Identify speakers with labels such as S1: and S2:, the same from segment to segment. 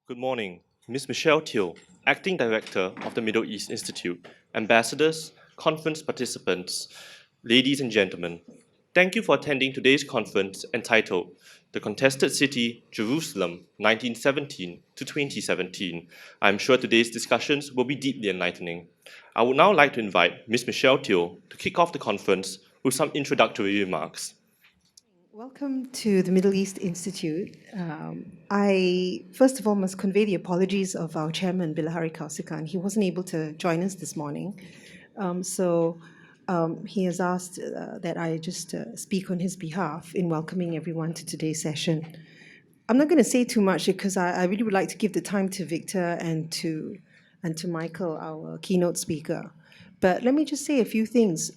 S1: Good morning, Ms. Michelle Teoh, Acting Director of the Middle East Institute, ambassadors, conference participants, ladies and gentlemen. Thank you for attending today's conference entitled The Contested City, Jerusalem, 1917 to 2017. I'm sure today's discussions will be deeply enlightening. I would now like to invite Ms. Michelle Teoh to kick off the conference with some introductory remarks.
S2: Welcome to the Middle East Institute. I, first of all, must convey the apologies of our chairman, Bilahari Kausikan. He wasn't able to join us this morning. So he has asked that I just speak on his behalf in welcoming everyone to today's session. I'm not going to say too much because I really would like to give the time to Victor and to Michael, our keynote speaker. But let me just say a few things.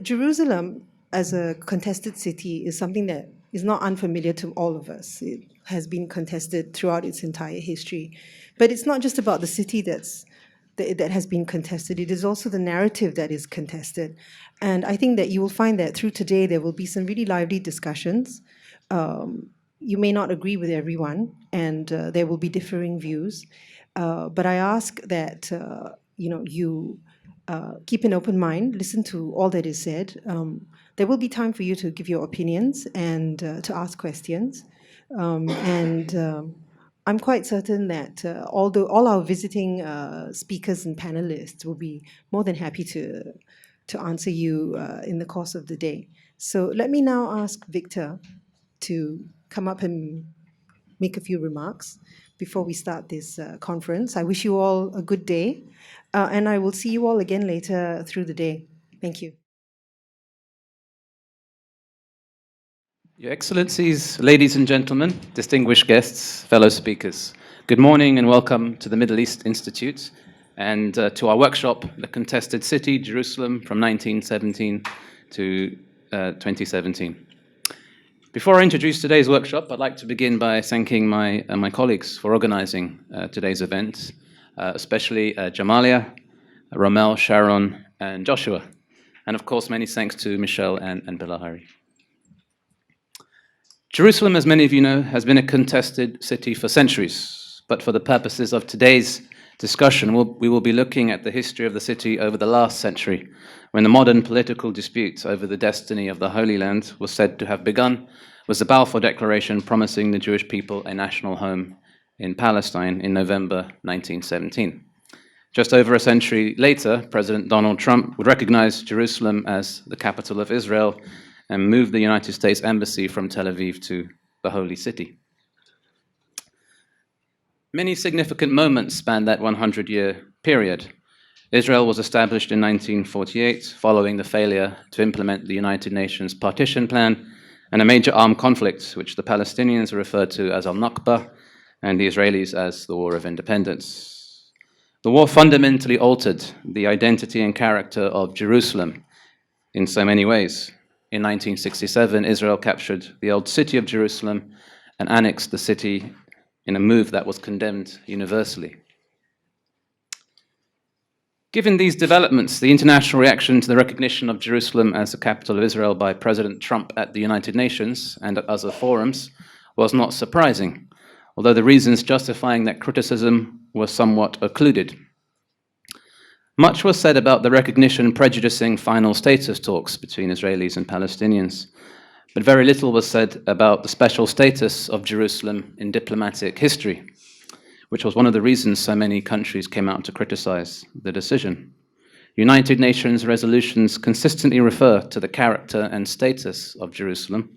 S2: Jerusalem as a contested city is something that is not unfamiliar to all of us. It has been contested throughout its entire history. But it's not just about the city that has been contested. It is also the narrative that is contested. And I think that you will find that through today, there will be some really lively discussions. You may not agree with everyone, and there will be differing views. But I ask that you keep an open mind, listen to all that is said. There will be time for you to give your opinions and to ask questions. I'm quite certain that all our visiting speakers and panelists will be more than happy to answer you in the course of the day. So let me now ask Victor to come up and make a few remarks before we start this conference. I wish you all a good day, and I will see you all again later through the day. Thank you.
S3: Your Excellencies, ladies and gentlemen, distinguished guests, fellow speakers, good morning and welcome to the Middle East Institute and to our workshop, The Contested City, Jerusalem, from 1917 to 2017. Before I introduce today's workshop, I'd like to begin by thanking my colleagues for organizing today's event, especially Jamalia, Romel, Sharon, and Joshua. And of course, many thanks to Michelle and Bilahari. Jerusalem, as many of you know, has been a contested city for centuries, but for the purposes of today's discussion, we will be looking at the history of the city over the last century, when the modern political dispute over the destiny of the Holy Land was said to have begun, was the Balfour Declaration promising the Jewish people a national home in Palestine in November 1917. Just over a century later, President Donald Trump would recognize Jerusalem as the capital of Israel and moved the United States Embassy from Tel Aviv to the Holy City. Many significant moments span that 100-year period. Israel was established in 1948 following the failure to implement the United Nations partition plan and a major armed conflict, which the Palestinians referred to as al-Nakba and the Israelis as the War of Independence. The war fundamentally altered the identity and character of Jerusalem in so many ways. In 1967, Israel captured the old city of Jerusalem and annexed the city in a move that was condemned universally. Given these developments, the international reaction to the recognition of Jerusalem as the capital of Israel by President Trump at the United Nations and at other forums was not surprising, although the reasons justifying that criticism were somewhat occluded. Much was said about the recognition prejudicing final status talks between Israelis and Palestinians, but very little was said about the special status of Jerusalem in diplomatic history, which was one of the reasons so many countries came out to criticize the decision. United Nations resolutions consistently refer to the character and status of Jerusalem,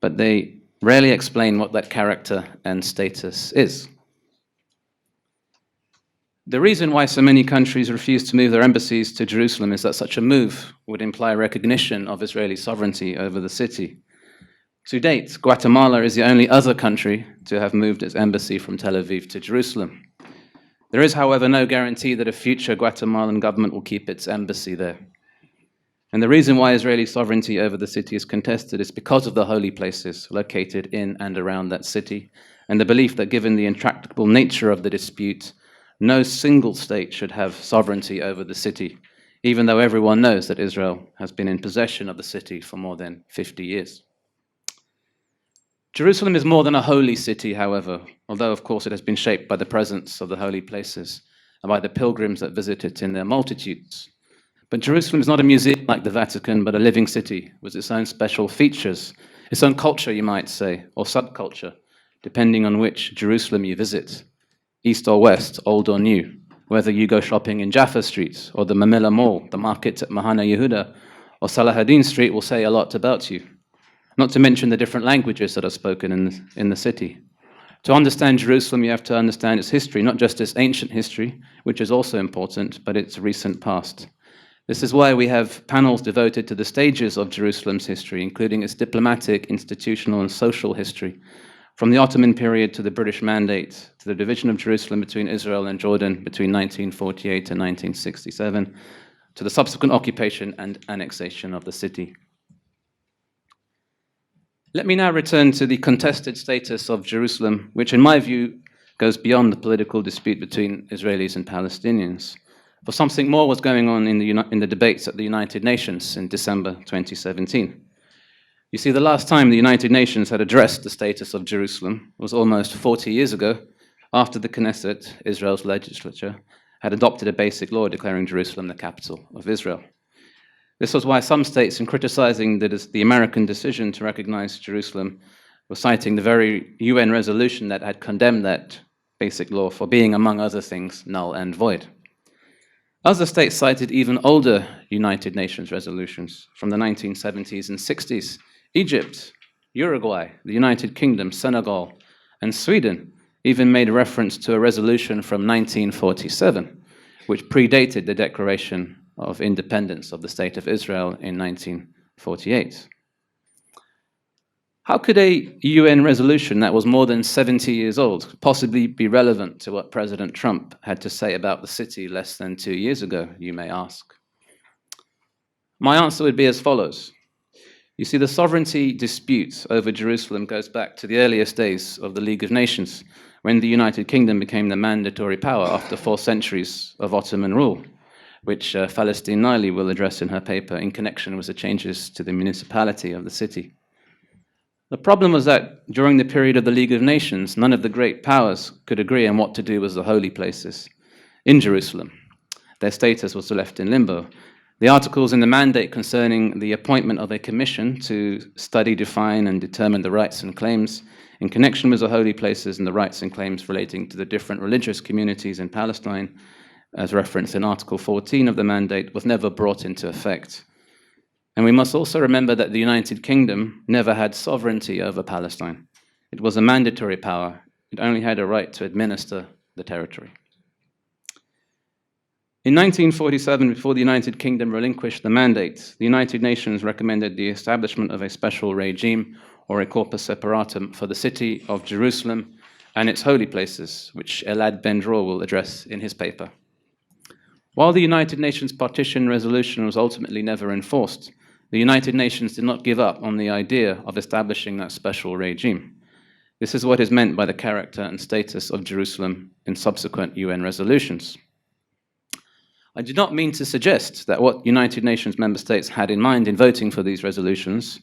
S3: but they rarely explain what that character and status is. The reason why so many countries refuse to move their embassies to Jerusalem is that such a move would imply recognition of Israeli sovereignty over the city. To date, Guatemala is the only other country to have moved its embassy from Tel Aviv to Jerusalem. There is, however, no guarantee that a future Guatemalan government will keep its embassy there. And the reason why Israeli sovereignty over the city is contested is because of the holy places located in and around that city, and the belief that given the intractable nature of the dispute, no single state should have sovereignty over the city, even though everyone knows that Israel has been in possession of the city for more than 50 years. Jerusalem is more than a holy city, however, although of course it has been shaped by the presence of the holy places and by the pilgrims that visit it in their multitudes. But Jerusalem is not a museum like the Vatican, but a living city with its own special features, its own culture, you might say, or subculture, depending on which Jerusalem you visit, east or west, old or new, whether you go shopping in Jaffa Street or the Mamilla Mall, the market at Mahana Yehuda, or Salahuddin Street will say a lot about you, not to mention the different languages that are spoken in the city. To understand Jerusalem, you have to understand its history, not just its ancient history, which is also important, but its recent past. This is why we have panels devoted to the stages of Jerusalem's history, including its diplomatic, institutional, and social history, from the Ottoman period to the British Mandate, to the division of Jerusalem between Israel and Jordan between 1948 and 1967, to the subsequent occupation and annexation of the city. Let me now return to the contested status of Jerusalem, which in my view goes beyond the political dispute between Israelis and Palestinians. For something more was going on in the debates at the United Nations in December 2017. You see, the last time the United Nations had addressed the status of Jerusalem was almost 40 years ago, after the Knesset, Israel's legislature, had adopted a basic law declaring Jerusalem the capital of Israel. This was why some states, in criticizing the American decision to recognize Jerusalem, were citing the very UN resolution that had condemned that basic law for being, among other things, null and void. Other states cited even older United Nations resolutions from the 1970s and 60s. Egypt, Uruguay, the United Kingdom, Senegal, and Sweden even made reference to a resolution from 1947, which predated the Declaration of Independence of the State of Israel in 1948. How could a UN resolution that was more than 70 years old possibly be relevant to what President Trump had to say about the city less than 2 years ago, you may ask? My answer would be as follows. You see, the sovereignty dispute over Jerusalem goes back to the earliest days of the League of Nations, when the United Kingdom became the mandatory power after 4 centuries of Ottoman rule, which Falestine Naili will address in her paper in connection with the changes to the municipality of the city. The problem was that during the period of the League of Nations, none of the great powers could agree on what to do with the holy places in Jerusalem. Their status was left in limbo. The articles in the mandate concerning the appointment of a commission to study, define, and determine the rights and claims in connection with the holy places and the rights and claims relating to the different religious communities in Palestine, as referenced in Article 14 of the mandate, was never brought into effect. And we must also remember that the United Kingdom never had sovereignty over Palestine. It was a mandatory power. It only had a right to administer the territory. In 1947, before the United Kingdom relinquished the mandate, the United Nations recommended the establishment of a special regime or a corpus separatum for the city of Jerusalem and its holy places, which Elad Ben-Dror will address in his paper. While the United Nations partition resolution was ultimately never enforced, the United Nations did not give up on the idea of establishing that special regime. This is what is meant by the character and status of Jerusalem in subsequent UN resolutions. I do not mean to suggest that what United Nations member states had in mind in voting for these resolutions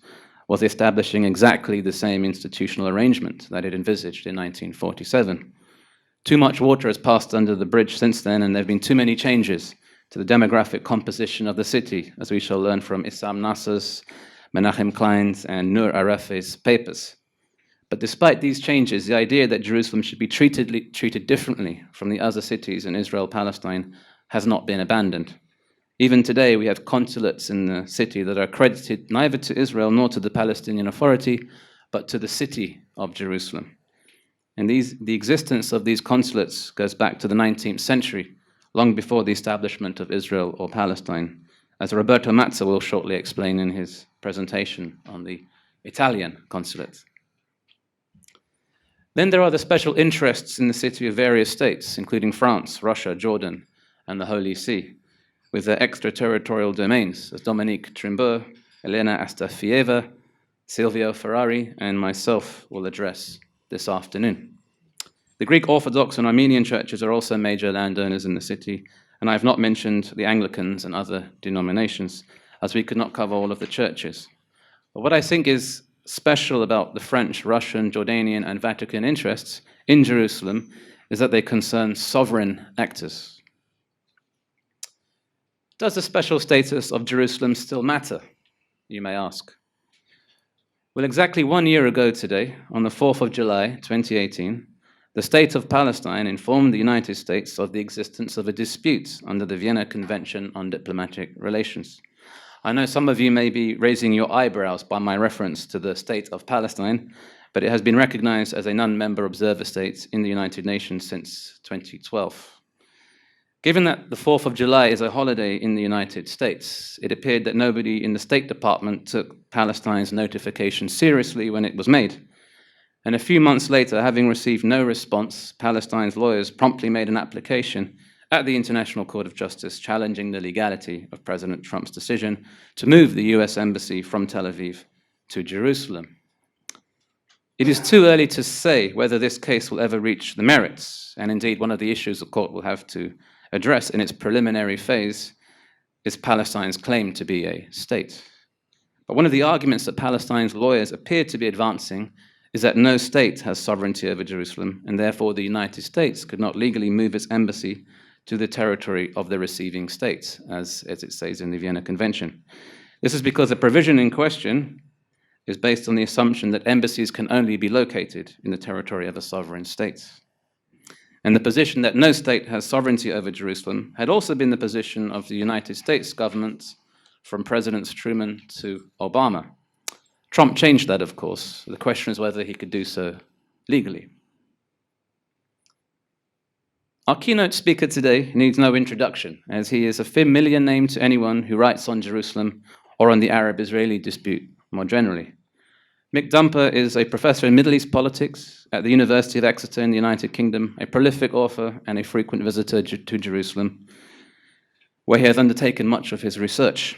S3: was establishing exactly the same institutional arrangement that it envisaged in 1947. Too much water has passed under the bridge since then, and there have been too many changes to the demographic composition of the city, as we shall learn from Issam Nasser's, Menachem Klein's, and Nur Arefe's papers. But despite these changes, the idea that Jerusalem should be treated differently from the other cities in Israel-Palestine has not been abandoned. Even today, we have consulates in the city that are accredited neither to Israel nor to the Palestinian Authority, but to the city of Jerusalem. And the existence of these consulates goes back to the 19th century, long before the establishment of Israel or Palestine, as Roberto Mazza will shortly explain in his presentation on the Italian consulate. Then there are the special interests in the city of various states, including France, Russia, Jordan, and the Holy See, with their extraterritorial domains, as Dominique Trimbour, Elena Astafieva, Silvio Ferrari, and myself will address this afternoon. The Greek Orthodox and Armenian churches are also major landowners in the city, and I have not mentioned the Anglicans and other denominations, as we could not cover all of the churches. But what I think is special about the French, Russian, Jordanian, and Vatican interests in Jerusalem is that they concern sovereign actors. Does the special status of Jerusalem still matter, you may ask? Well, exactly 1 year ago today, on the 4th of July, 2018, the State of Palestine informed the United States of the existence of a dispute under the Vienna Convention on Diplomatic Relations. I know some of you may be raising your eyebrows by my reference to the State of Palestine, but it has been recognized as a non-member observer state in the United Nations since 2012. Given that the 4th of July is a holiday in the United States, it appeared that nobody in the State Department took Palestine's notification seriously when it was made. And a few months later, having received no response, Palestine's lawyers promptly made an application at the International Court of Justice challenging the legality of President Trump's decision to move the US Embassy from Tel Aviv to Jerusalem. It is too early to say whether this case will ever reach the merits, and indeed one of the issues the court will have to address in its preliminary phase is Palestine's claim to be a state. But one of the arguments that Palestine's lawyers appear to be advancing is that no state has sovereignty over Jerusalem, and therefore the United States could not legally move its embassy to the territory of the receiving state, as it says in the Vienna Convention. This is because the provision in question is based on the assumption that embassies can only be located in the territory of a sovereign state. And the position that no state has sovereignty over Jerusalem had also been the position of the United States government from Presidents Truman to Obama. Trump changed that, of course. The question is whether he could do so legally. Our keynote speaker today needs no introduction, as he is a familiar name to anyone who writes on Jerusalem or on the Arab-Israeli dispute more generally. Mick Dumper is a professor in Middle East politics at the University of Exeter in the United Kingdom, a prolific author and a frequent visitor to Jerusalem, where he has undertaken much of his research.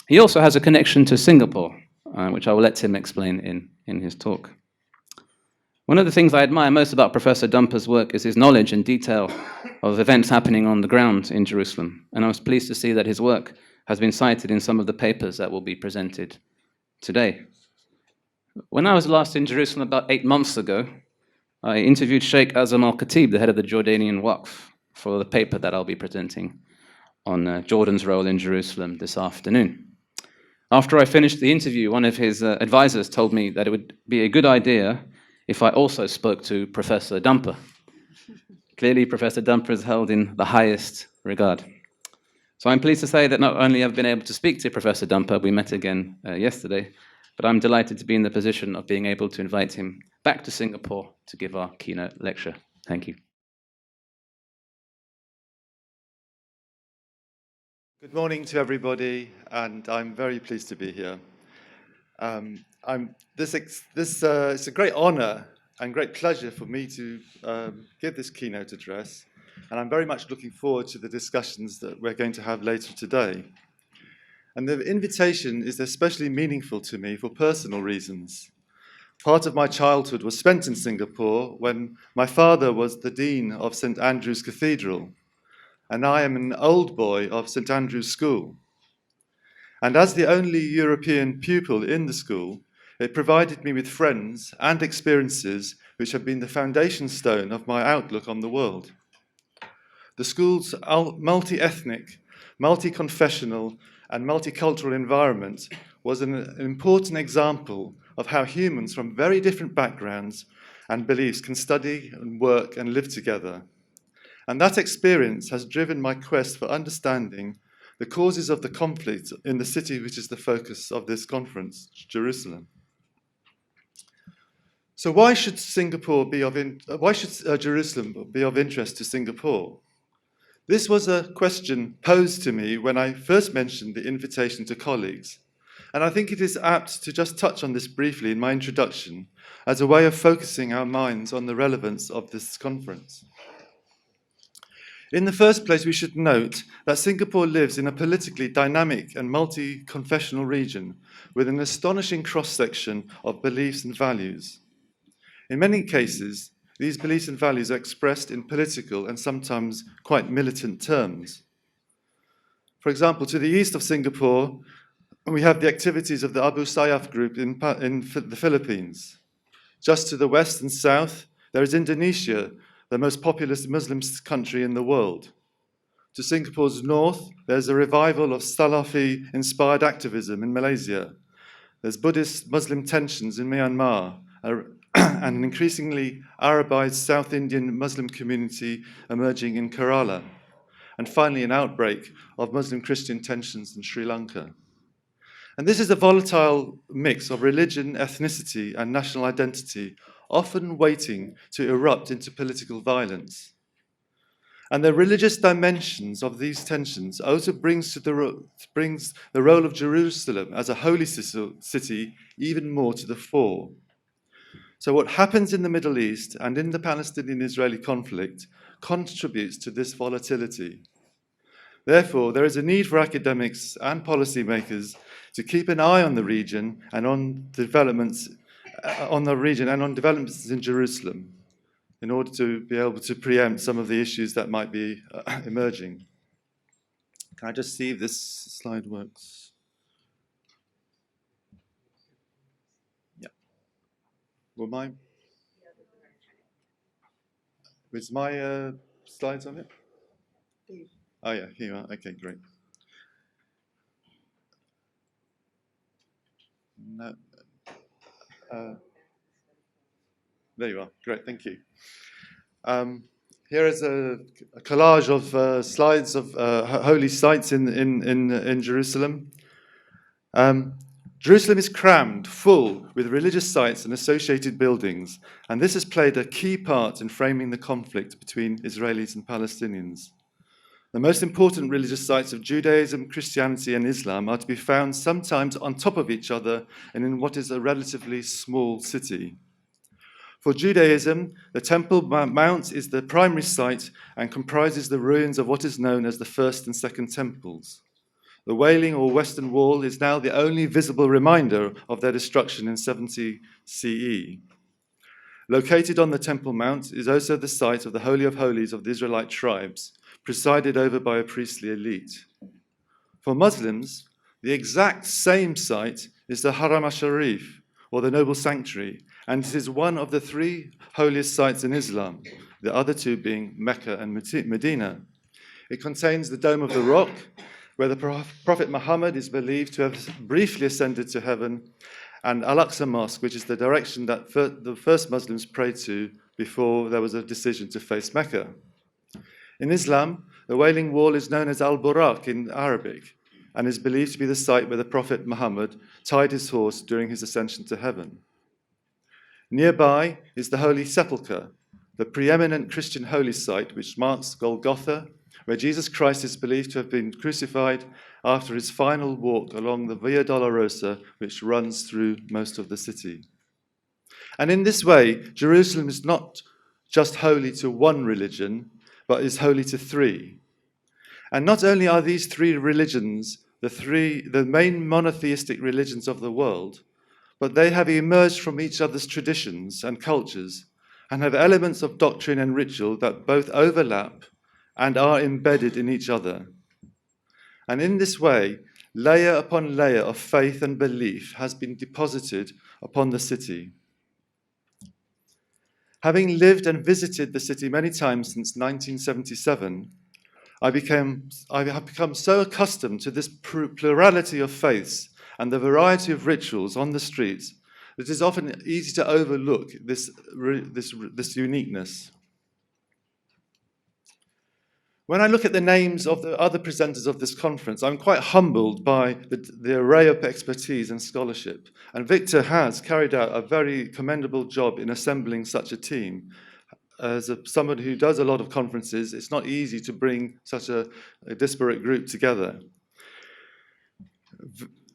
S3: He also has a connection to Singapore, which I will let him explain in his talk. One of the things I admire most about Professor Dumper's work is his knowledge and detail of events happening on the ground in Jerusalem, and I was pleased to see that his work has been cited in some of the papers that will be presented today. When I was last in Jerusalem about 8 months ago, I interviewed Sheikh Azam al-Khatib, the head of the Jordanian Waqf, for the paper that I'll be presenting on Jordan's role in Jerusalem this afternoon. After I finished the interview, one of his advisors told me that it would be a good idea if I also spoke to Professor Dumper. Clearly, Professor Dumper is held in the highest regard. So I'm pleased to say that not only have I been able to speak to Professor Dumper, we met again yesterday, but I'm delighted to be in the position of being able to invite him back to Singapore to give our keynote lecture. Thank you.
S4: Good morning to everybody, and I'm very pleased to be here. It's a great honor and great pleasure for me to give this keynote address, and I'm very much looking forward to the discussions that we're going to have later today. And the invitation is especially meaningful to me for personal reasons. Part of my childhood was spent in Singapore when my father was the Dean of St. Andrew's Cathedral, and I am an old boy of St. Andrew's School. And as the only European pupil in the school, it provided me with friends and experiences which have been the foundation stone of my outlook on the world. The school's multi-ethnic, multi-confessional, and multicultural environment was an important example of how humans from very different backgrounds and beliefs can study and work and live together. And that experience has driven my quest for understanding the causes of the conflict in the city which is the focus of this conference, Jerusalem. So why should Jerusalem be of interest to Singapore? This was a question posed to me when I first mentioned the invitation to colleagues, and I think it is apt to just touch on this briefly in my introduction as a way of focusing our minds on the relevance of this conference. In the first place, we should note that Singapore lives in a politically dynamic and multi-confessional region with an astonishing cross-section of beliefs and values. In many cases, these beliefs and values are expressed in political and sometimes quite militant terms. For example, to the east of Singapore, we have the activities of the Abu Sayyaf group in the Philippines. Just to the west and south, there is Indonesia, the most populous Muslim country in the world. To Singapore's north, there's a revival of Salafi-inspired activism in Malaysia. There's Buddhist-Muslim tensions in Myanmar, and an increasingly Arabized South Indian Muslim community emerging in Kerala. And finally, an outbreak of Muslim-Christian tensions in Sri Lanka. And this is a volatile mix of religion, ethnicity, and national identity, often waiting to erupt into political violence. And the religious dimensions of these tensions also brings the role of Jerusalem as a holy city even more to the fore. So what happens in the Middle East and in the Palestinian-Israeli conflict contributes to this volatility. Therefore, there is a need for academics and policymakers to keep an eye on the region and on developments in Jerusalem in order to be able to preempt some of the issues that might be emerging. Can I just see if this slide works? Yeah. Was my slides on it? Oh yeah, here you are. Okay, great. No. There you are. Great, thank you. Here is a collage of slides of holy sites in Jerusalem. Jerusalem is crammed full with religious sites and associated buildings, and this has played a key part in framing the conflict between Israelis and Palestinians. The most important religious sites of Judaism, Christianity, and Islam are to be found sometimes on top of each other and in what is a relatively small city. For Judaism, the Temple Mount is the primary site and comprises the ruins of what is known as the First and Second Temples. The Wailing or Western Wall is now the only visible reminder of their destruction in 70 CE. Located on the Temple Mount is also the site of the Holy of Holies of the Israelite tribes, presided over by a priestly elite. For Muslims, the exact same site is the Haram al-Sharif, or the Noble Sanctuary, and it is one of the three holiest sites in Islam, the other two being Mecca and Medina. It contains the Dome of the Rock, where the Prophet Muhammad is believed to have briefly ascended to heaven, and Al-Aqsa Mosque, which is the direction that the first Muslims prayed to before there was a decision to face Mecca. In Islam, the Wailing Wall is known as Al-Buraq in Arabic, and is believed to be the site where the Prophet Muhammad tied his horse during his ascension to heaven. Nearby is the Holy Sepulchre, the preeminent Christian holy site which marks Golgotha, where Jesus Christ is believed to have been crucified after his final walk along the Via Dolorosa, which runs through most of the city. And in this way, Jerusalem is not just holy to one religion, but is holy to three. And not only are these three religions the main monotheistic religions of the world, but they have emerged from each other's traditions and cultures and have elements of doctrine and ritual that both overlap and are embedded in each other. And in this way, layer upon layer of faith and belief has been deposited upon the city. Having lived and visited the city many times since 1977, I have become so accustomed to this plurality of faiths and the variety of rituals on the streets that it is often easy to overlook this uniqueness. When I look at the names of the other presenters of this conference, I'm quite humbled by the array of expertise and scholarship. And Victor has carried out a very commendable job in assembling such a team. As someone who does a lot of conferences, it's not easy to bring such a disparate group together.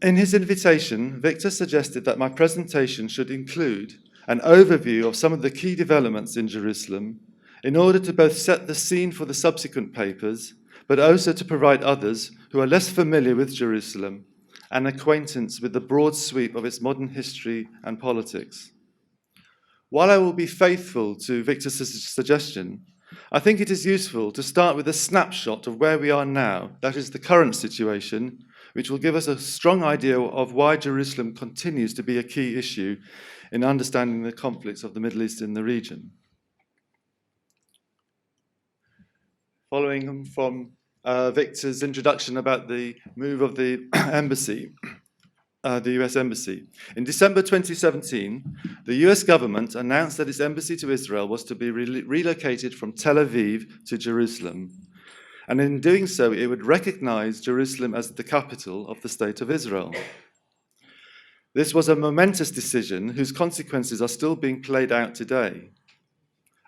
S4: In his invitation, Victor suggested that my presentation should include an overview of some of the key developments in Jerusalem, in order to both set the scene for the subsequent papers, but also to provide others who are less familiar with Jerusalem an acquaintance with the broad sweep of its modern history and politics. While I will be faithful to Victor's suggestion, I think it is useful to start with a snapshot of where we are now, that is the current situation, which will give us a strong idea of why Jerusalem continues to be a key issue in understanding the conflicts of the Middle East in the region. Following from Victor's introduction about the move of the embassy, the US Embassy. In December 2017, the US government announced that its embassy to Israel was to be relocated from Tel Aviv to Jerusalem. And in doing so, it would recognize Jerusalem as the capital of the State of Israel. This was a momentous decision whose consequences are still being played out today.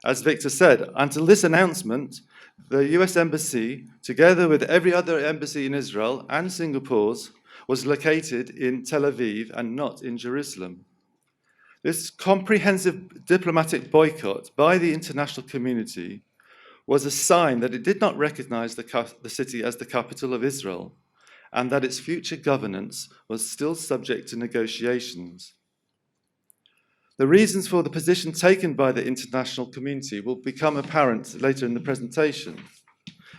S4: As Victor said, until this announcement, the US Embassy, together with every other embassy in Israel and Singapore's, was located in Tel Aviv and not in Jerusalem. This comprehensive diplomatic boycott by the international community was a sign that it did not recognize the city as the capital of Israel and that its future governance was still subject to negotiations. The reasons for the position taken by the international community will become apparent later in the presentation.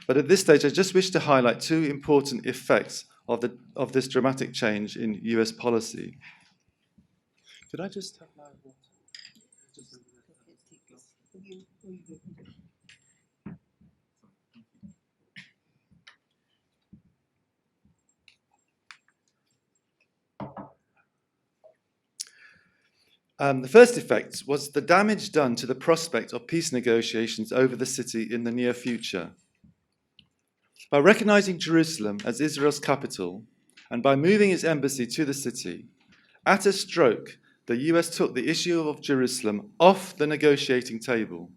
S4: But at this stage, I just wish to highlight two important effects of this dramatic change in US policy. Could I just have my water? The first effect was the damage done to the prospect of peace negotiations over the city in the near future. By recognizing Jerusalem as Israel's capital and by moving its embassy to the city, at a stroke, the US took the issue of Jerusalem off the negotiating table.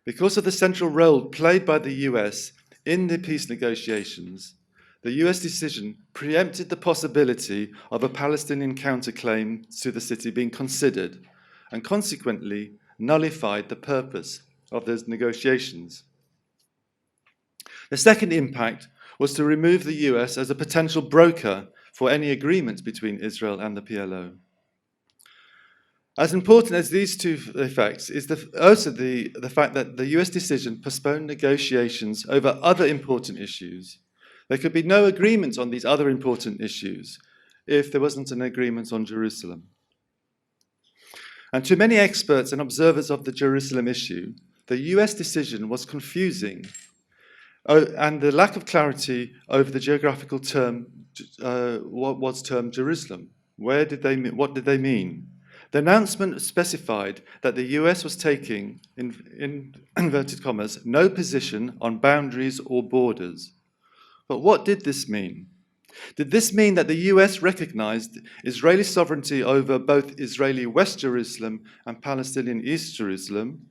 S4: Because of the central role played by the US in the peace negotiations, the US decision preempted the possibility of a Palestinian counterclaim to the city being considered and consequently nullified the purpose of those negotiations. The second impact was to remove the US as a potential broker for any agreement between Israel and the PLO. As important as these two effects is also the fact that the US decision postponed negotiations over other important issues. There could be no agreement on these other important issues if there wasn't an agreement on Jerusalem. And to many experts and observers of the Jerusalem issue, the US decision was confusing, and the lack of clarity over the geographical term, what was termed Jerusalem. What did they mean? The announcement specified that the US was taking, in inverted commas, no position on boundaries or borders. But what did this mean? Did this mean that the US recognized Israeli sovereignty over both Israeli West Jerusalem and Palestinian East Jerusalem?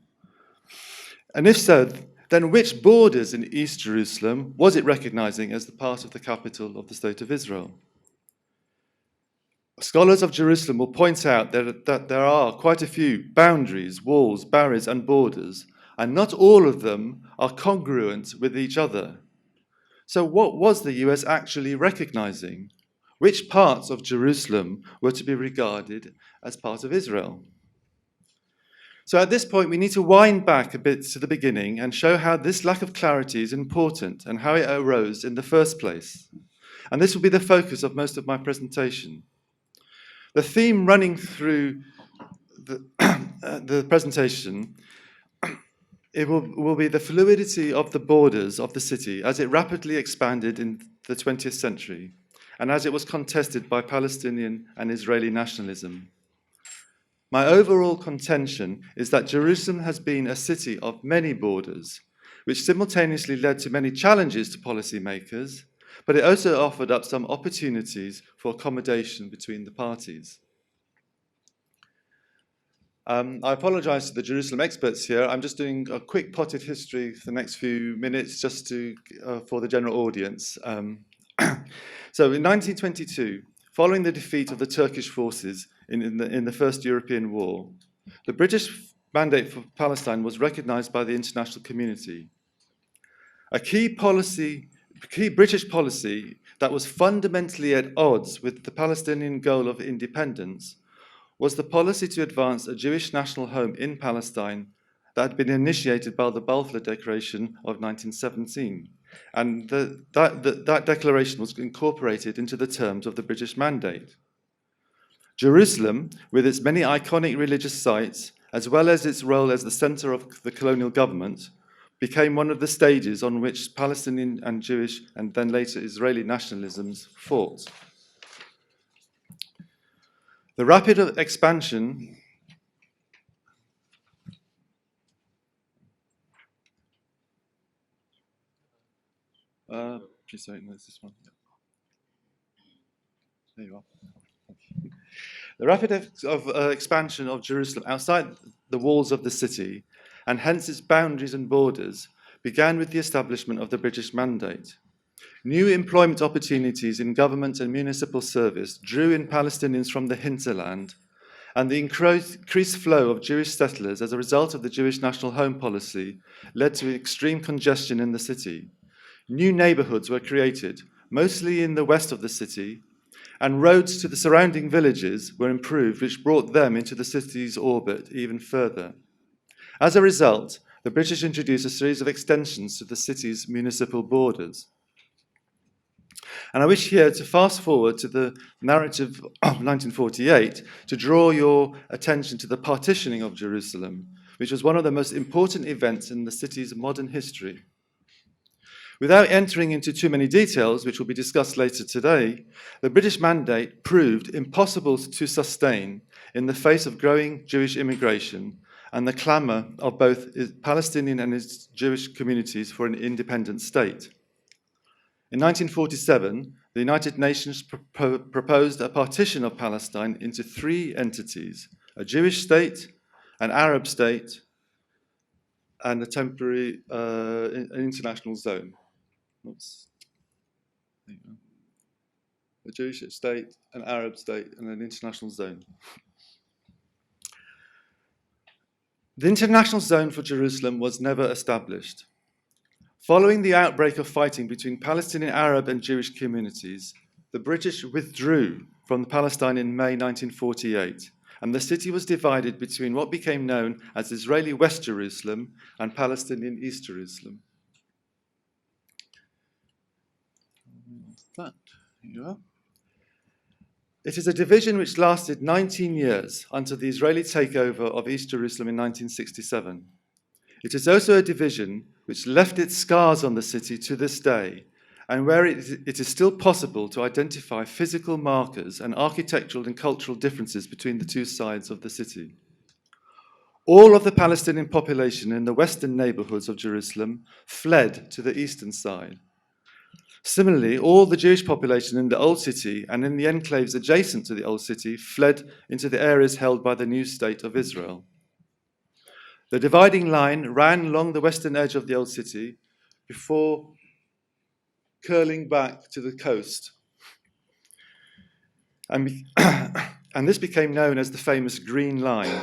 S4: And if so, then which borders in East Jerusalem was it recognizing as the part of the capital of the State of Israel? Scholars of Jerusalem will point out that there are quite a few boundaries, walls, barriers, and borders, and not all of them are congruent with each other. So what was the US actually recognizing? Which parts of Jerusalem were to be regarded as part of Israel? So at this point, we need to wind back a bit to the beginning and show how this lack of clarity is important and how it arose in the first place. And this will be the focus of most of my presentation. The theme running through the presentation, it will be the fluidity of the borders of the city as it rapidly expanded in the 20th century and as it was contested by Palestinian and Israeli nationalism. My overall contention is that Jerusalem has been a city of many borders, which simultaneously led to many challenges to policymakers, but it also offered up some opportunities for accommodation between the parties. I apologize to the Jerusalem experts here. I'm just doing a quick potted history for the next few minutes just for the general audience. So in 1922, following the defeat of the Turkish forces in the First European War, the British mandate for Palestine was recognized by the international community. A key British policy that was fundamentally at odds with the Palestinian goal of independence was the policy to advance a Jewish national home in Palestine that had been initiated by the Balfour Declaration of 1917 and that declaration was incorporated into the terms of the British Mandate. Jerusalem, with its many iconic religious sites, as well as its role as the centre of the colonial government, became one of the stages on which Palestinian and Jewish and then later Israeli nationalisms fought. The rapid expansion please sorry, no, it's this one. There you are. The rapid expansion of Jerusalem outside the walls of the city, and hence its boundaries and borders, began with the establishment of the British Mandate. New employment opportunities in government and municipal service drew in Palestinians from the hinterland, and the increased flow of Jewish settlers as a result of the Jewish national home policy led to extreme congestion in the city. New neighbourhoods were created, mostly in the west of the city, and roads to the surrounding villages were improved, which brought them into the city's orbit even further. As a result, the British introduced a series of extensions to the city's municipal borders. And I wish here to fast forward to the narrative of 1948 to draw your attention to the partitioning of Jerusalem, which was one of the most important events in the city's modern history. Without entering into too many details, which will be discussed later today, the British Mandate proved impossible to sustain in the face of growing Jewish immigration and the clamour of both Palestinian and its Jewish communities for an independent state. In 1947, the United Nations proposed a partition of Palestine into three entities: a Jewish state, an Arab state, and a temporary an international zone. Oops. There you go. A Jewish state, an Arab state, and an international zone. The international zone for Jerusalem was never established. Following the outbreak of fighting between Palestinian, Arab, and Jewish communities, the British withdrew from Palestine in May 1948, and the city was divided between what became known as Israeli West Jerusalem and Palestinian East Jerusalem. Here you are. It is a division which lasted 19 years until the Israeli takeover of East Jerusalem in 1967. It is also a division which left its scars on the city to this day, and where it is still possible to identify physical markers and architectural and cultural differences between the two sides of the city. All of the Palestinian population in the western neighborhoods of Jerusalem fled to the eastern side. Similarly, all the Jewish population in the Old City and in the enclaves adjacent to the Old City fled into the areas held by the new state of Israel. The dividing line ran along the western edge of the Old City before curling back to the coast. And this became known as the famous Green Line.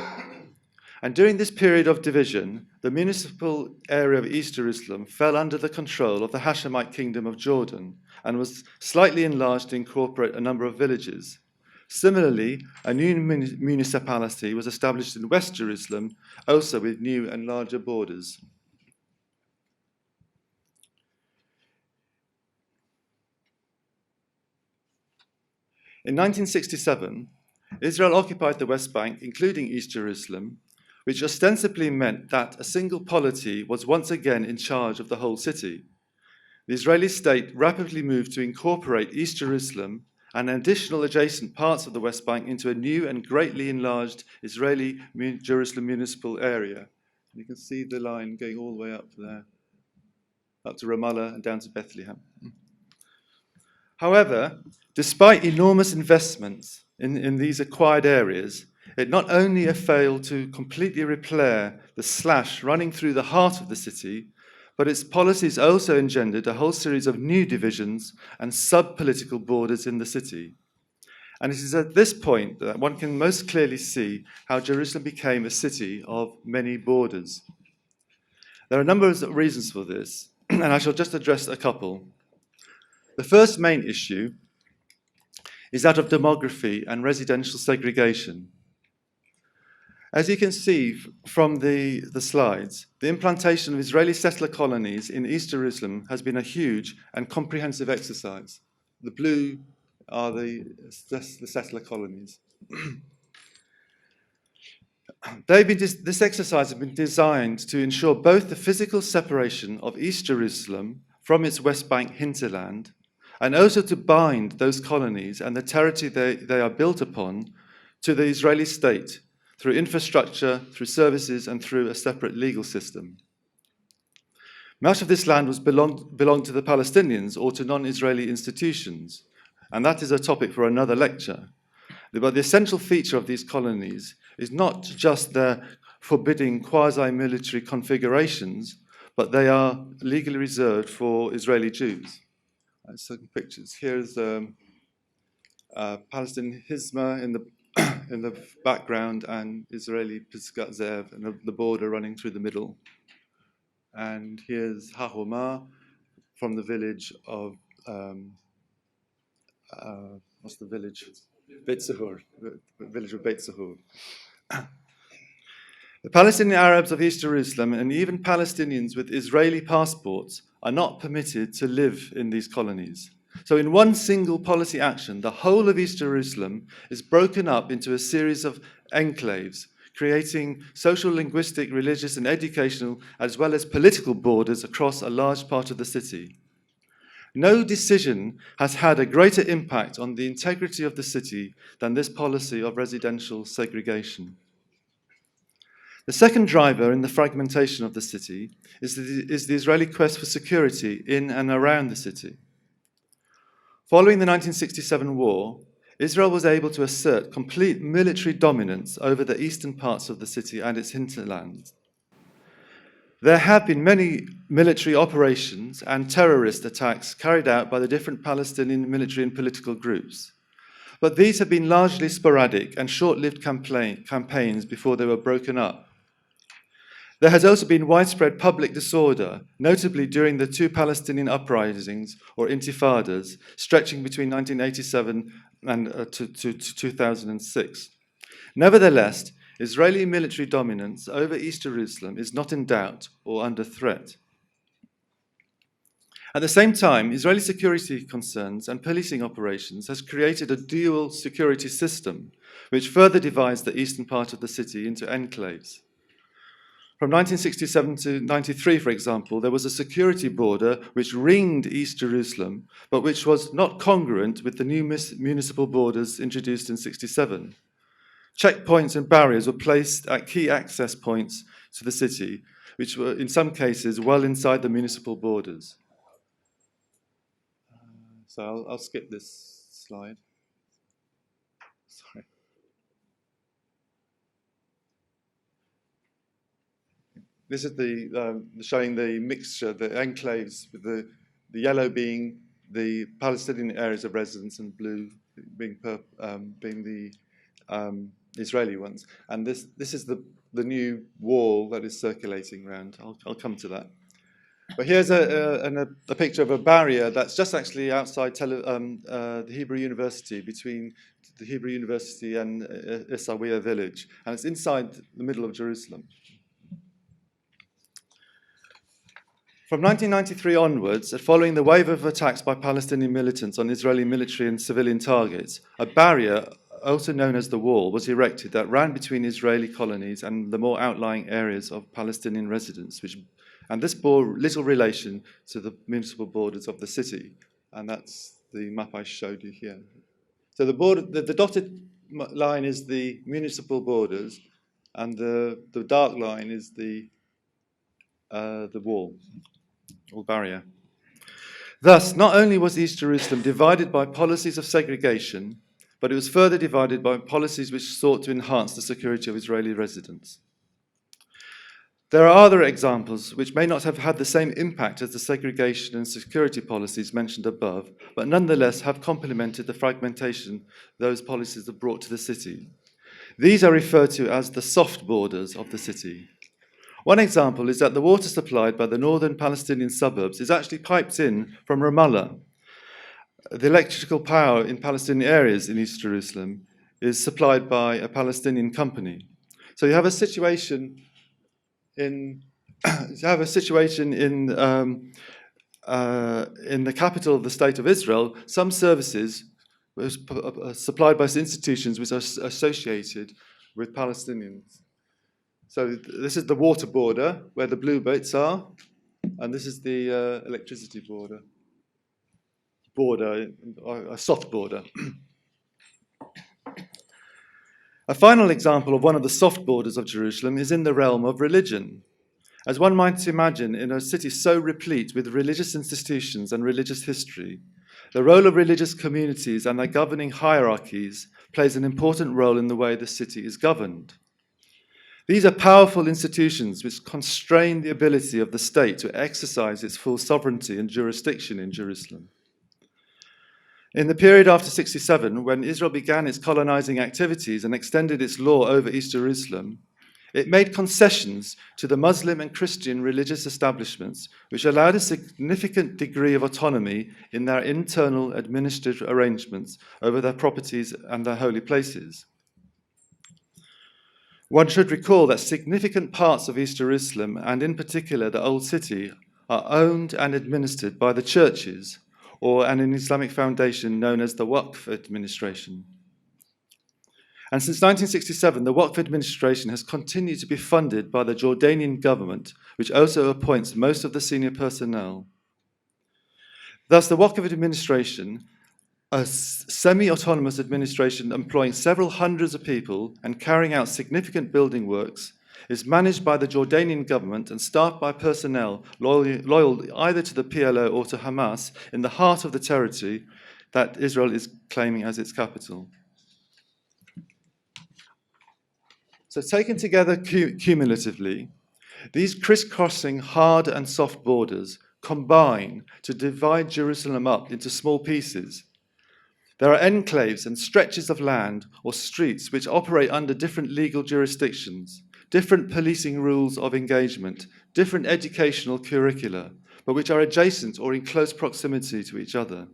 S4: And during this period of division, the municipal area of East Jerusalem fell under the control of the Hashemite kingdom of Jordan and was slightly enlarged to incorporate a number of villages. Similarly, a new municipality was established in West Jerusalem, also with new and larger borders. In 1967, Israel occupied the West Bank, including East Jerusalem, which ostensibly meant that a single polity was once again in charge of the whole city. The Israeli state rapidly moved to incorporate East Jerusalem and additional adjacent parts of the West Bank into a new and greatly enlarged Israeli Jerusalem municipal area. You can see the line going all the way up there, up to Ramallah and down to Bethlehem. However, despite enormous investments in these acquired areas, it not only failed to completely repair the slash running through the heart of the city, but its policies also engendered a whole series of new divisions and sub-political borders in the city. And it is at this point that one can most clearly see how Jerusalem became a city of many borders. There are a number of reasons for this, and I shall just address a couple. The first main issue is that of demography and residential segregation. As you can see from the slides, the implantation of Israeli settler colonies in East Jerusalem has been a huge and comprehensive exercise. The blue are the settler colonies. This exercise has been designed to ensure both the physical separation of East Jerusalem from its West Bank hinterland, and also to bind those colonies and the territory they are built upon to the Israeli state, through infrastructure, through services, and through a separate legal system. Much of this land belonged to the Palestinians or to non-Israeli institutions, and that is a topic for another lecture. But the essential feature of these colonies is not just their forbidding quasi-military configurations, but they are legally reserved for Israeli Jews. Certain pictures. Here's Palestinian Hizma in the in the background, and Israeli Pisgat Ze'ev, and the border running through the middle. And here's Hahoma from the village of, what's the village? Beit Sahur, the village of Beit Sahur. The Palestinian Arabs of East Jerusalem and even Palestinians with Israeli passports are not permitted to live in these colonies. So in one single policy action, the whole of East Jerusalem is broken up into a series of enclaves, creating social, linguistic, religious, and educational, as well as political borders across a large part of the city. No decision has had a greater impact on the integrity of the city than this policy of residential segregation. The second driver in the fragmentation of the city is the Israeli quest for security in and around the city. Following the 1967 war, Israel was able to assert complete military dominance over the eastern parts of the city and its hinterland. There have been many military operations and terrorist attacks carried out by the different Palestinian military and political groups, but these have been largely sporadic and short-lived campaigns before they were broken up. There has also been widespread public disorder, notably during the two Palestinian uprisings, or intifadas, stretching between 1987 and to 2006. Nevertheless, Israeli military dominance over East Jerusalem is not in doubt or under threat. At the same time, Israeli security concerns and policing operations has created a dual security system, which further divides the eastern part of the city into enclaves. From 1967 to 93, for example, there was a security border which ringed East Jerusalem, but which was not congruent with the new municipal borders introduced in 67. Checkpoints and barriers were placed at key access points to the city, which were in some cases well inside the municipal borders. So I'll skip this slide. Sorry. This is showing the mixture, the enclaves, with the yellow being the Palestinian areas of residence and blue being the Israeli ones. And this is the new wall that is circulating around. I'll come to that. But here's a picture of a barrier that's just actually outside the Hebrew University, between the Hebrew University and Isawiya village. And it's inside the middle of Jerusalem. From 1993 onwards, following the wave of attacks by Palestinian militants on Israeli military and civilian targets, a barrier, also known as the Wall, was erected that ran between Israeli colonies and the more outlying areas of Palestinian residents, and this bore little relation to the municipal borders of the city. And that's the map I showed you here. So the dotted line is the municipal borders, and the dark line is the wall or barrier. Thus, not only was East Jerusalem divided by policies of segregation, but it was further divided by policies which sought to enhance the security of Israeli residents. There are other examples which may not have had the same impact as the segregation and security policies mentioned above, but nonetheless have complemented the fragmentation those policies have brought to the city. These are referred to as the soft borders of the city. One example is that the water supplied by the northern Palestinian suburbs is actually piped in from Ramallah. The electrical power in Palestinian areas in East Jerusalem is supplied by a Palestinian company. So you have a situation in in the capital of the State of Israel. Some services were supplied by institutions which are associated with Palestinians. So this is the water border where the blue bits are, and this is the electricity border, a soft border. A final example of one of the soft borders of Jerusalem is in the realm of religion. As one might imagine, in a city so replete with religious institutions and religious history, the role of religious communities and their governing hierarchies plays an important role in the way the city is governed. These are powerful institutions which constrain the ability of the state to exercise its full sovereignty and jurisdiction in Jerusalem. In the period after 67, when Israel began its colonizing activities and extended its law over East Jerusalem, it made concessions to the Muslim and Christian religious establishments, which allowed a significant degree of autonomy in their internal administrative arrangements over their properties and their holy places. One should recall that significant parts of East Jerusalem, and in particular the Old City, are owned and administered by the churches, or an Islamic foundation known as the Waqf administration. And since 1967, the Waqf administration has continued to be funded by the Jordanian government, which also appoints most of the senior personnel. Thus, the Waqf administration, a semi-autonomous administration employing several hundreds of people and carrying out significant building works, is managed by the Jordanian government and staffed by personnel loyal either to the PLO or to Hamas in the heart of the territory that Israel is claiming as its capital. So taken together cumulatively, these crisscrossing hard and soft borders combine to divide Jerusalem up into small pieces. There are enclaves and stretches of land or streets which operate under different legal jurisdictions, different policing rules of engagement, different educational curricula, but which are adjacent or in close proximity to each other.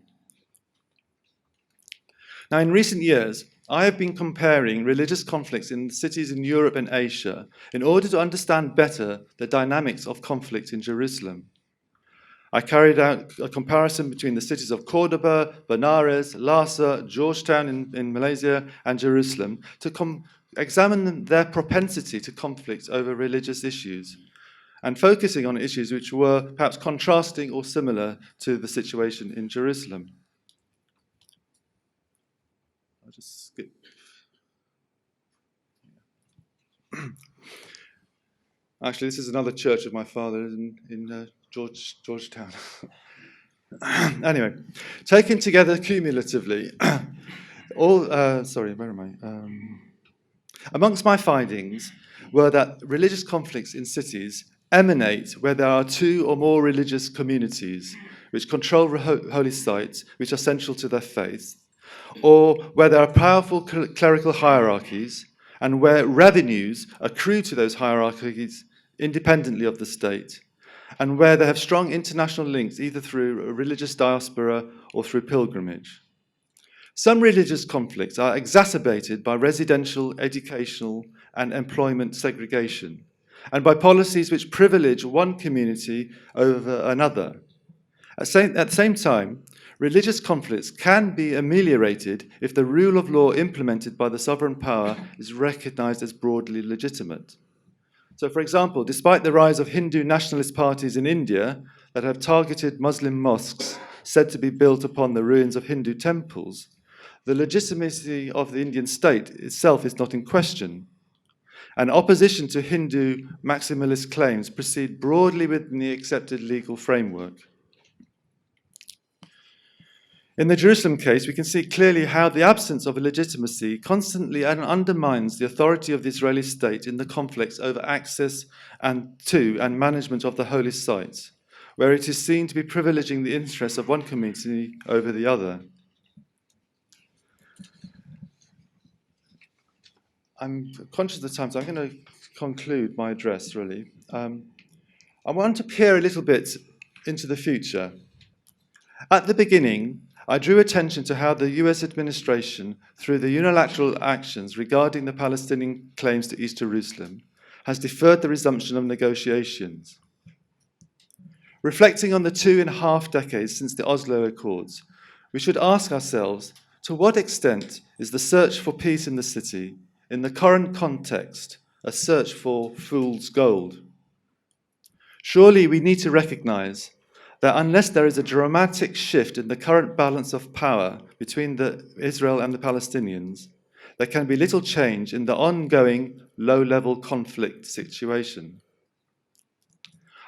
S4: Now, in recent years, I have been comparing religious conflicts in cities in Europe and Asia in order to understand better the dynamics of conflict in Jerusalem. I carried out a comparison between the cities of Cordoba, Benares, Lhasa, Georgetown in Malaysia, and Jerusalem to examine their propensity to conflict over religious issues, and focusing on issues which were perhaps contrasting or similar to the situation in Jerusalem. I'll just skip. Actually, this is another church of my father in Georgetown. Anyway, taken together cumulatively, amongst my findings were that religious conflicts in cities emanate where there are two or more religious communities which control holy sites which are central to their faith, or where there are powerful clerical hierarchies and where revenues accrue to those hierarchies independently of the state, and where they have strong international links either through a religious diaspora or through pilgrimage. Some religious conflicts are exacerbated by residential, educational, and employment segregation, and by policies which privilege one community over another. At the same time, religious conflicts can be ameliorated if the rule of law implemented by the sovereign power is recognized as broadly legitimate. So, for example, despite the rise of Hindu nationalist parties in India that have targeted Muslim mosques said to be built upon the ruins of Hindu temples, the legitimacy of the Indian state itself is not in question. And opposition to Hindu maximalist claims proceed broadly within the accepted legal framework. In the Jerusalem case, we can see clearly how the absence of legitimacy constantly undermines the authority of the Israeli state in the conflicts over access to and management of the holy sites, where it is seen to be privileging the interests of one community over the other. I'm conscious of the time, so I'm going to conclude my address, really. I want to peer a little bit into the future. At the beginning, I drew attention to how the US administration, through the unilateral actions regarding the Palestinian claims to East Jerusalem, has deferred the resumption of negotiations. Reflecting on the 2.5 decades since the Oslo Accords, we should ask ourselves, to what extent is the search for peace in the city, in the current context, a search for fool's gold? Surely we need to recognize that unless there is a dramatic shift in the current balance of power between Israel and the Palestinians, there can be little change in the ongoing low-level conflict situation.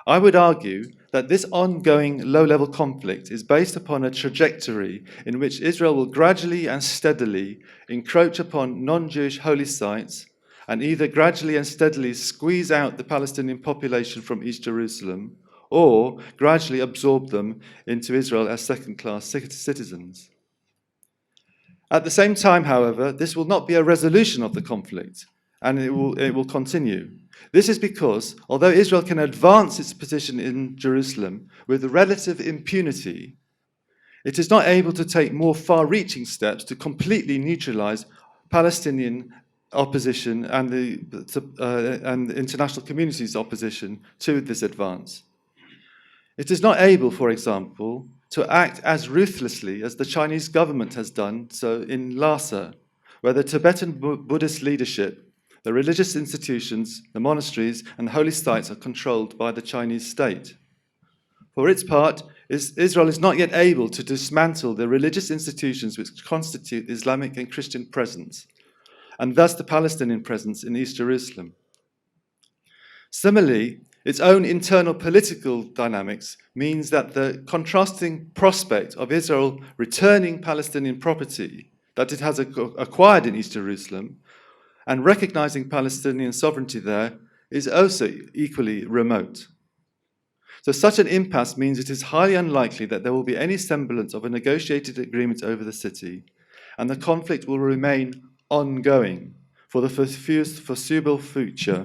S4: I would argue that this ongoing low-level conflict is based upon a trajectory in which Israel will gradually and steadily encroach upon non-Jewish holy sites and either gradually and steadily squeeze out the Palestinian population from East Jerusalem or gradually absorb them into Israel as second-class citizens. At the same time, however, this will not be a resolution of the conflict, and it will continue. This is because, although Israel can advance its position in Jerusalem with relative impunity, it is not able to take more far-reaching steps to completely neutralize Palestinian opposition and the international community's opposition to this advance. It is not able, for example, to act as ruthlessly as the Chinese government has done so in Lhasa, where the Tibetan Buddhist leadership, the religious institutions, the monasteries, and holy sites are controlled by the Chinese state. For its part, Israel is not yet able to dismantle the religious institutions which constitute the Islamic and Christian presence, and thus the Palestinian presence in East Jerusalem. Similarly, its own internal political dynamics means that the contrasting prospect of Israel returning Palestinian property that it has acquired in East Jerusalem and recognizing Palestinian sovereignty there is also equally remote. So such an impasse means it is highly unlikely that there will be any semblance of a negotiated agreement over the city, and the conflict will remain ongoing for the foreseeable future,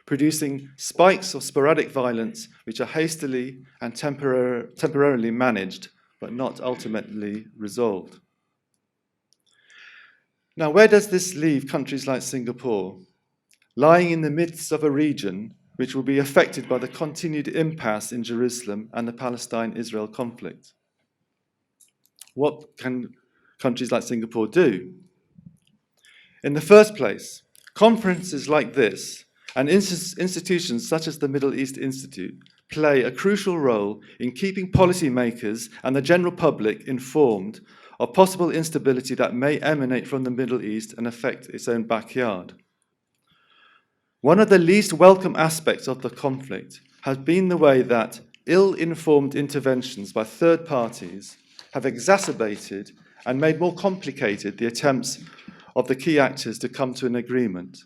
S4: producing spikes of sporadic violence which are hastily and temporarily managed, but not ultimately resolved. Now, where does this leave countries like Singapore, lying in the midst of a region which will be affected by the continued impasse in Jerusalem and the Palestine-Israel conflict? What can countries like Singapore do? In the first place, conferences like this and institutions such as the Middle East Institute play a crucial role in keeping policymakers and the general public informed of possible instability that may emanate from the Middle East and affect its own backyard. One of the least welcome aspects of the conflict has been the way that ill-informed interventions by third parties have exacerbated and made more complicated the attempts of the key actors to come to an agreement.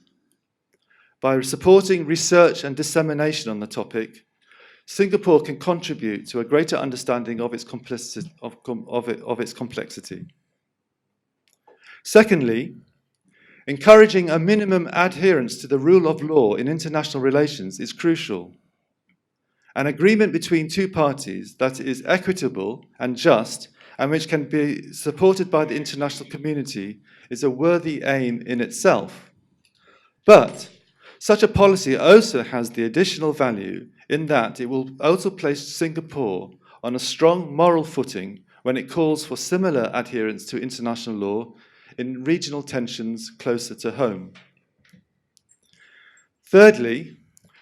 S4: By supporting research and dissemination on the topic, Singapore can contribute to a greater understanding of its complexity. Secondly, encouraging a minimum adherence to the rule of law in international relations is crucial. An agreement between two parties that is equitable and just and which can be supported by the international community is a worthy aim in itself. But such a policy also has the additional value in that it will also place Singapore on a strong moral footing when it calls for similar adherence to international law in regional tensions closer to home. Thirdly,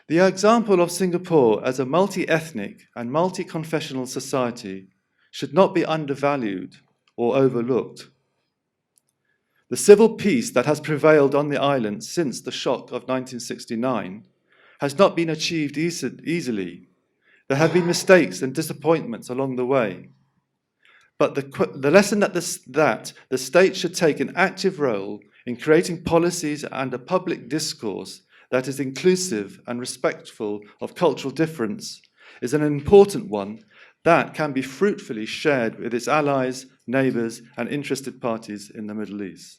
S4: the example of Singapore as a multi-ethnic and multi-confessional society should not be undervalued or overlooked. The civil peace that has prevailed on the island since the shock of 1969 has not been achieved easily. There have been mistakes and disappointments along the way. But the lesson that the state should take an active role in creating policies and a public discourse that is inclusive and respectful of cultural difference is an important one that can be fruitfully shared with its allies, neighbours, and interested parties in the Middle East.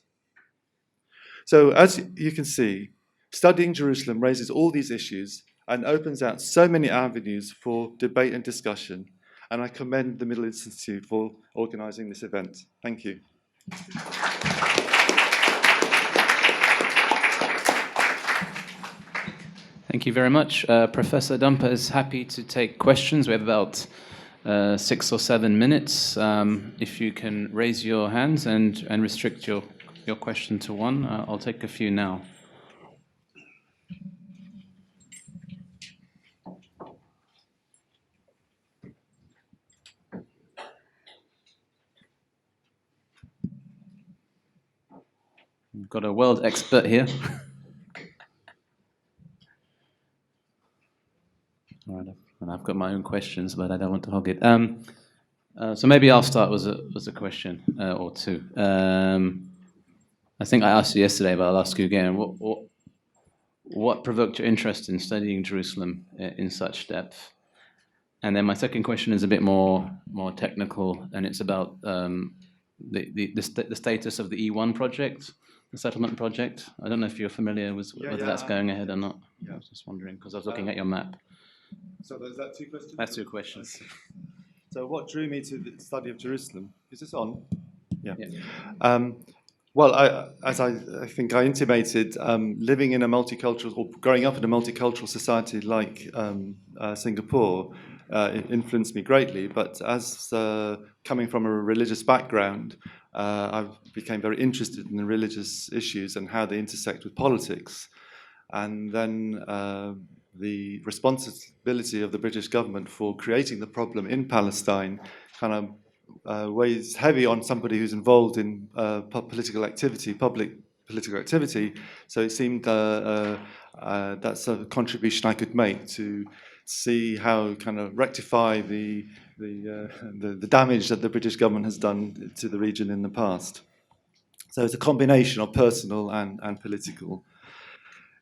S4: So, as you can see, studying Jerusalem raises all these issues and opens out so many avenues for debate and discussion. and I commend the Middle East Institute for organising this event. Thank you.
S3: Thank you very much. Professor Dumper is happy to take questions. We have about 6 or 7 minutes. If you can raise your hands and restrict your question to one, I'll take a few now. We've got a world expert here. All right, and I've got my own questions, but I don't want to hog it. So maybe I'll start with a question or two. I think I asked you yesterday, but I'll ask you again. What provoked your interest in studying Jerusalem in such depth? And then my second question is a bit more technical, and it's about the status of the E1 project, the settlement project. I don't know if you're familiar with whether that's going ahead or not.
S4: Yeah.
S3: I was just wondering, because I was looking at your map.
S4: So is that 2 questions?
S3: That's 2 questions.
S4: So what drew me to the study of Jerusalem? Is this on? Yeah.
S3: Yeah.
S4: Well, as I think I intimated, living in a multicultural, or growing up in a multicultural society like Singapore, it influenced me greatly. But as coming from a religious background, I became very interested in the religious issues and how they intersect with politics. And then the responsibility of the British government for creating the problem in Palestine kind of weighs heavy on somebody who's involved in public political activity. So it seemed that's a contribution I could make to see how kind of rectify the damage that the British government has done to the region in the past. So it's a combination of personal and political.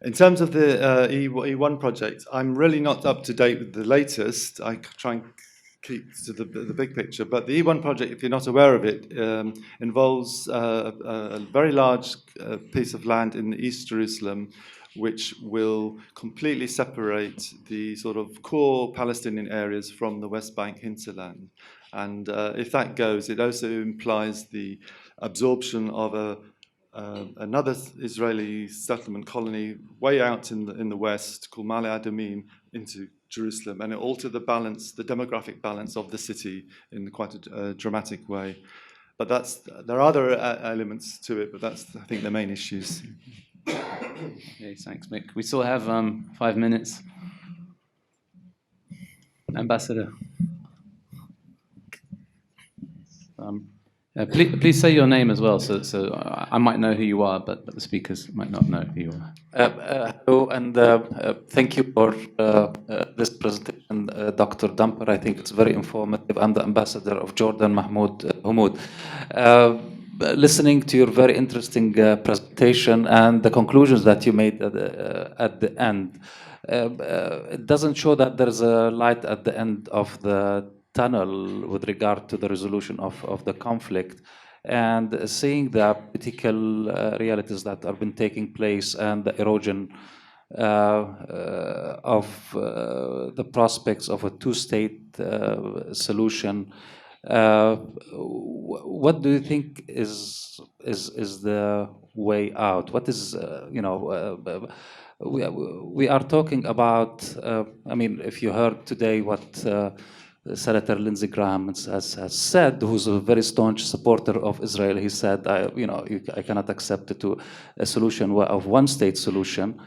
S4: In terms of the E1 project, I'm really not up to date with the latest. I try and keep to the big picture. But the E1 project, if you're not aware of it, involves a very large piece of land in East Jerusalem, which will completely separate the sort of core Palestinian areas from the West Bank hinterland. And if that goes, it also implies the absorption of another Israeli settlement colony way out in the west called Ma'ale Adumim into Jerusalem, and it altered the demographic balance of the city in quite a dramatic way. But there are other elements to it, but that's, I think, the main issues.
S3: Okay, thanks, Mick. We still have 5 minutes. Ambassador. Please say your name as well, so I might know who you are, but the speakers might not know who you are.
S5: Hello, and thank you for this presentation, Dr. Dumper. I think it's very informative. I'm the ambassador of Jordan, Mahmoud Humud. Listening to your very interesting presentation and the conclusions that you made at the end, it doesn't show that there's a light at the end of the tunnel with regard to the resolution of the conflict, and seeing the political realities that have been taking place and the erosion of the prospects of a two-state solution. What do you think is the way out? What is we are talking about? I mean, if you heard today what Senator Lindsey Graham has said, who's a very staunch supporter of Israel, he said, I cannot accept a solution of one-state solution,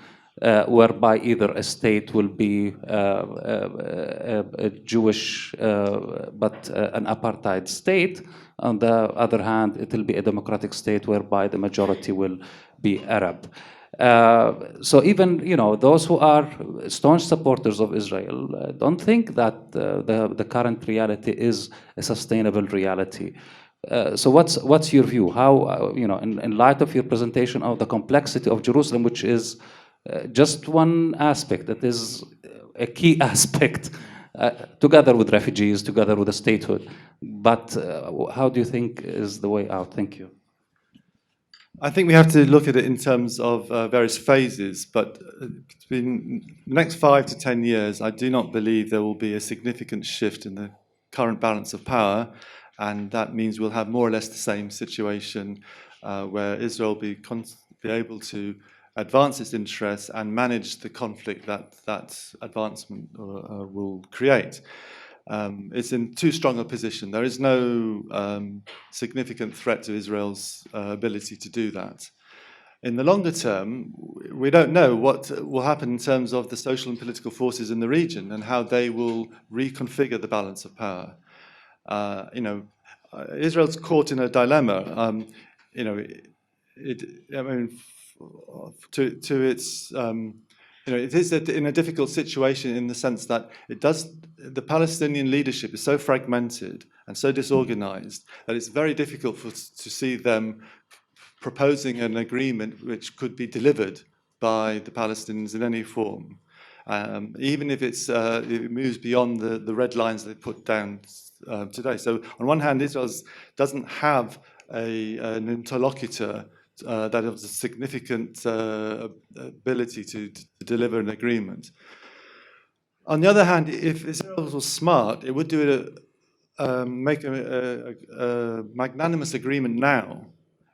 S5: whereby either a state will be a Jewish but an apartheid state. On the other hand, it will be a democratic state whereby the majority will be Arab. So even those who are staunch supporters of Israel don't think that the current reality is a sustainable reality. So what's your view? How in light of your presentation of the complexity of Jerusalem, which is just one aspect, that is a key aspect, together with refugees, together with the statehood. But how do you think is the way out? Thank you.
S4: I think we have to look at it in terms of various phases, but between the next 5 to 10 years, I do not believe there will be a significant shift in the current balance of power, and that means we'll have more or less the same situation where Israel be able to advance its interests and manage the conflict that advancement will create. It's in too strong a position. There is no significant threat to Israel's ability to do that. In the longer term, we don't know what will happen in terms of the social and political forces in the region and how they will reconfigure the balance of power. Israel's caught in a dilemma. It is in a difficult situation in the sense that the Palestinian leadership is so fragmented and so disorganized that it's very difficult to see them proposing an agreement which could be delivered by the Palestinians in any form, even if it moves beyond the red lines they put down today. So on one hand, Israel doesn't have an interlocutor that has a significant ability to deliver an agreement. On the other hand, if Israel was smart, it would make a magnanimous agreement now,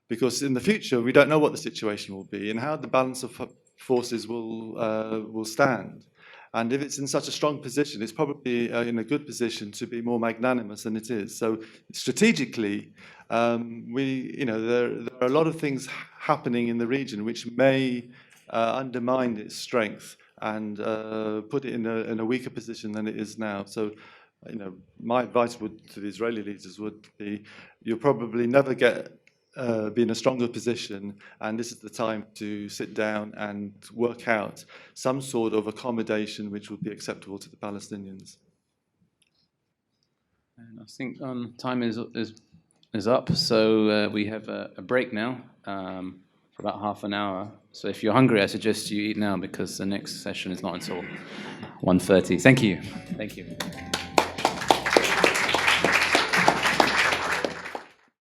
S4: because in the future we don't know what the situation will be and how the balance of forces will stand. And if it's in such a strong position, it's probably in a good position to be more magnanimous than it is. So strategically, there are a lot of things happening in the region which may undermine its strength and put it in a weaker position than it is now. So, my advice to the Israeli leaders would be: you'll probably never be in a stronger position, and this is the time to sit down and work out some sort of accommodation which would be acceptable to the Palestinians.
S3: And I think time is up, so we have a break now for about half an hour. So if you're hungry, I suggest you eat now, because the next session is not until 1:30. Thank you. Thank you.